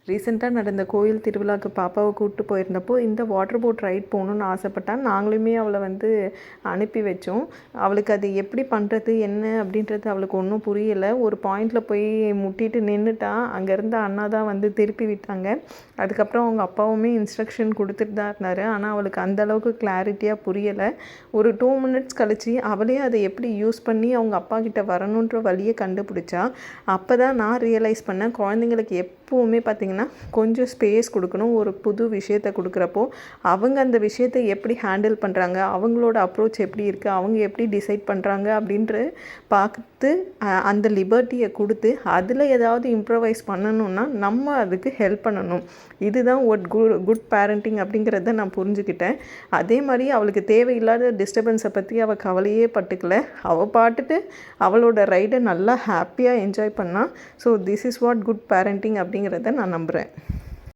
ரீசெண்டாக நடந்த கோயில் திருவிழாவுக்கு பாப்பாவை கூப்பிட்டு போயிருந்தப்போ இந்த வாட்டர் போட் ரைட் போகணுன்னு ஆசைப்பட்டா. நாங்களுமே அவளை அனுப்பி வச்சோம். அவளுக்கு அது எப்படி பண்ணுறது என்ன அப்படின்றது அவளுக்கு ஒன்றும் புரியலை. ஒரு பாயிண்டில் போய் முட்டிட்டு நின்றுட்டா. அங்கேருந்து அண்ணா தான் திருப்பி விட்டாங்க. அதுக்கப்புறம் அவங்க அப்பாவுமே இன்ஸ்ட்ரக்ஷன் கொடுத்துட்டு தான் இருந்தார். ஆனால் அவளுக்கு அந்தளவுக்கு கிளாரிட்டியாக புரியலை. ஒரு 2 மினிட்ஸ் கழித்து அவளே அதை எப்படி யூஸ் பண்ணி அவங்க அப்பா கிட்ட வரணுன்ற வழியை கண்டுபிடிச்சா. அப்போ தான் நான் ரியலைஸ் பண்ணேன், குழந்தைங்களுக்கு எப்போவுமே பார்த்திங்கன்னா கொஞ்சம் ஸ்பேஸ் கொடுக்கணும். ஒரு புது விஷயத்தை கொடுக்குறப்போ அவங்க அந்த விஷயத்தை எப்படி ஹேண்டில் பண்ணுறாங்க, அவங்களோட அப்ரோச் எப்படி இருக்குது, அவங்க எப்படி டிசைட் பண்ணுறாங்க அப்படின்ற பார்த்து அந்த லிபர்ட்டியை கொடுத்து அதில் ஏதாவது இம்ப்ரவைஸ் பண்ணணுன்னா நம்ம அதுக்கு ஹெல்ப் பண்ணணும். இதுதான் குட் பேரண்டிங் அப்படிங்கிறத நான் புரிஞ்சுக்கிட்டேன். அதே மாதிரி அவளுக்கு தேவையில்லாத டிஸ்டர்பன்ஸை பற்றி அவள் கவலையே பட்டுக்கல. அவள் பாட்டுட்டு அவளோட ரைடை நல்லா ஹாப்பியாக என்ஜாய் பண்ணால். So this is what good parenting அப்படிங்கிறத நான் நம்புகிறேன்.